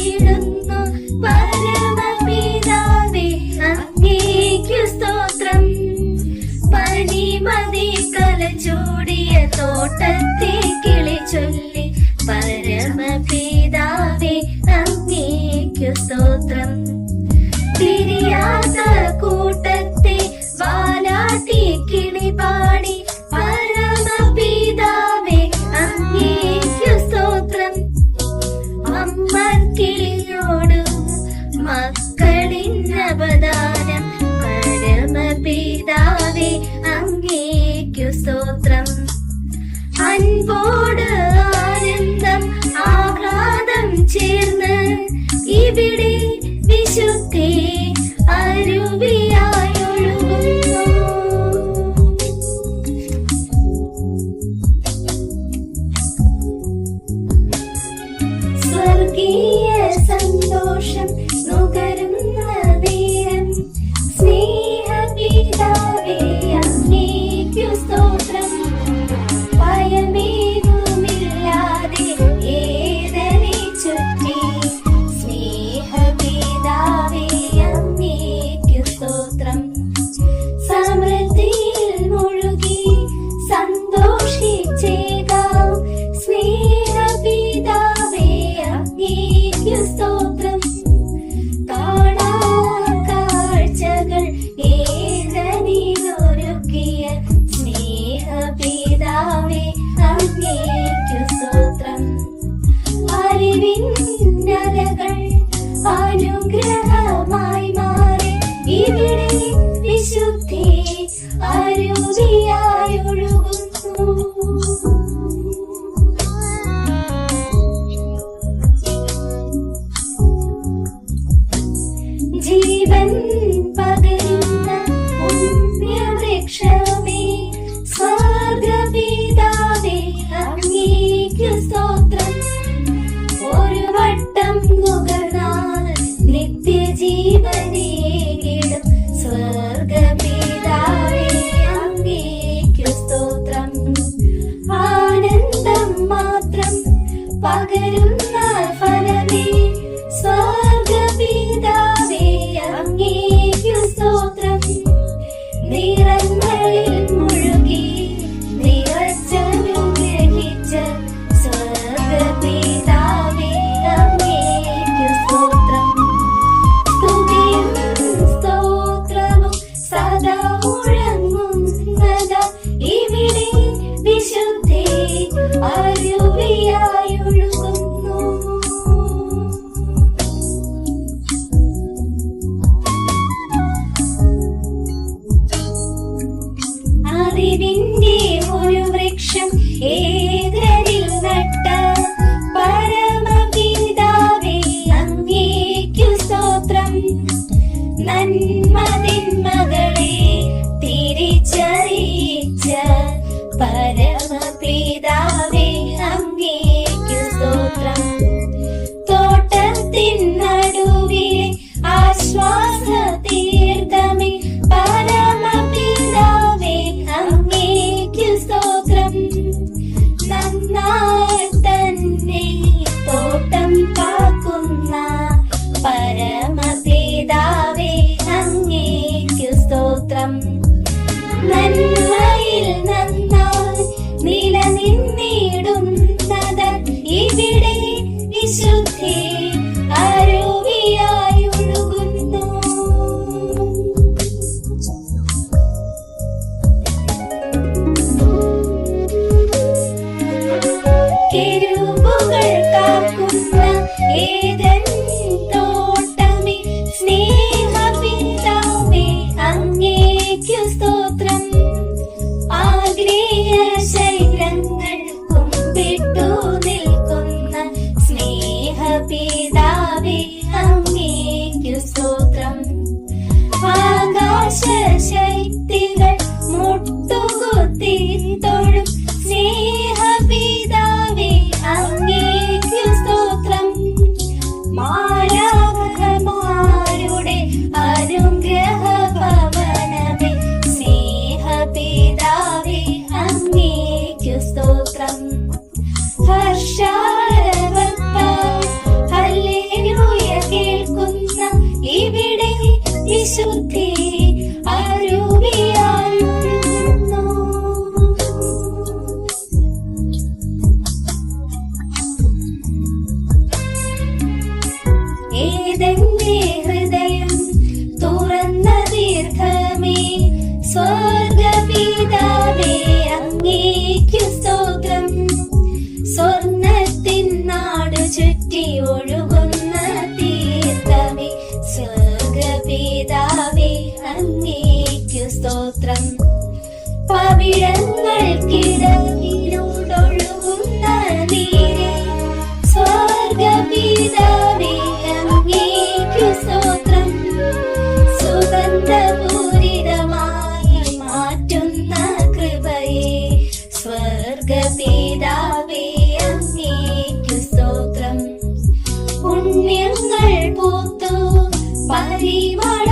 വാഴ്ത്തിടുന്നു പരമപിതാവേ അങ്ങേക്കു സ്തോത്രം. പനിമതി കലചൂടിയ തോട്ടത്തെ കിളി ചൊല്ലി പരമപിതാവേ അങ്ങേക്കു സ്തോത്രം. തിരിയാത്ത കൂട്ടത്തെ വാലാട്ടി കിളി പാടി പരമപിതാവേ അങ്ങേക്കു സ്തോത്രം. അമ്മ കിളിയോടും മക്കളിന്നപദാനം പരമപിതാവേ അങ്ങേക്കു സ്തോത്രം. അൻപോട് ആനന്ദം ആഹ്ലാദം ചേർന്ന് ഇവിടെ വിശുദ്ധി അരുവിയായൊഴുകുന്നു. സ്വർഗീയ സന്തോഷം നുകരുന്ന നേരം സ്നേഹപിതാവേ അങ്ങേക്കു സ്തോത്രം. ഭയമേതുമില്ലാതെ ഏതനെ ചുറ്റി സ്നേഹപിതാവേ അങ്ങേക്കു സ്തോത്രം. സമൃദ്ധിയിൽ മുഴുകി സന്തോഷിച്ചേകാം സ്നേഹപിതാവേ അങ്ങേക്കു സ്തോത്രം. കാണാ കാഴ്ചകൾ ഏതനിലൊരുക്കിയ സ്നേഹപിതാവേ അങ്ങേക്കു സ്തോത്രം. അറിവിന്നലകൾ അനുഗ്രഹമായി മാറി ഇവിടെ വിശുദ്ധി അരുവിയായൊഴുകുന്നു. ജീവൻ പകരുന്ന പുണ്യവൃക്ഷമേ സ്വർഗ്ഗപിതാവേ അങ്ങേക്കു സ്തോത്രം. ഒരു വട്ടം നുകർന്നാൽ നിത്യജീവനേകിടും സ്വർഗ്ഗപിതാവേ അങ്ങേക്കു സ്തോത്രം. ആനന്ദം മാത്രം പകരുന്ന ഫലമേ സ്വർഗ്ഗപിതാവേ അങ്ങേക്കു സ്തോത്രം. നിറങ്ങളിൽ മുഴുകി നിറച്ചനുഗ്രഹിച്ച സ്വർഗ്ഗപിതാവേ അങ്ങേക്കു സ്തോത്രം. സ്തുതിയും സ്തോത്രവും സദാ മുഴങ്ങുന്നതാ ഇവിടെ വിശുദ്ധി അരുവിയായൊഴുകുന്നു. അറിവിന്റെ ഒരു വൃക്ഷം ഏതനിൽ നട്ട പരമപിതാവേ അങ്ങേക്കു സ്തോത്രം. നന്മതിന്മകളെ തിരിച്ചറിയിച്ച പരമപിതാവേ അങ്ങേക്കു സ്തോത്രം. തോട്ടത്തിൻ നടുവിലെ ആശ്വാസതീർത്ഥമേ പരമപിതാവേ അങ്ങേക്കു സ്തോത്രം. നന്നായി തന്നെ തോട്ടം കാക്കുന്ന പരമപിതാവേ അങ്ങേക്കു സ്തോത്രം. നന്മയിൽ നന്നായി നിലനിന്നിടുന്നത് ഇവിടെ വിശുദ്ധി അരുവിയായൊഴുകുന്നു. കെരൂബുകൾ കാക്കുന്ന ഏദൻ തോട്ടമേ സ്നേഹപിതാവേ അങ്ങേക്കു സ്തോത്രം. ആഗ്നേയ ശൈലങ്ങൾ കുമ്പിട്ടു നിൽക്കുന്ന സ്നേഹപിതാവേ അങ്ങേക്കു സ്തോത്രം. ആകാശ ശക്തികൾ മുട്ടുകുത്തി തൊഴും സ്നേഹപിതാവേ അങ്ങേക്കു സ്തോത്രം. മാലാഖമാരുടെ അനുഗ്രഹ ഭവനമേ സ്നേഹപിതാവേ അങ്ങേക്കു സ്തോത്രം. ഹർഷാരവത്താൽ ഹല്ലേലൂയ വിശുദ്ധി അരുവിയാൽ ഒഴുകുന്നു. ഏതെന്റെ ഹൃദയം തുറന്ന ദീർഘമേ സ്വർഗപിതാവേ അങ്ങേക്കു സ്തോത്രം. സ്വർണ്ണത്തിൻ നാടു ചുറ്റി ഒഴുകുന്ന തീർത്ഥമേ സ്വർഗപിതാവേ അങ്ങേക്കു സ്തോത്രം. പവിഴങ്ങൾക്കിടയിലൂടൊഴുകുന്ന നീരേ സ്വർഗപിതാവേ അങ്ങേക്കു സ്തോത്രം. സുഗന്ധപൂരിതമായി മാറ്റുന്ന കൃപയെ സ്വർഗപിതാവേ അങ്ങേക്കു സ്തോത്രം. പുണ്യങ്ങൾ പൂത്തു പരിമള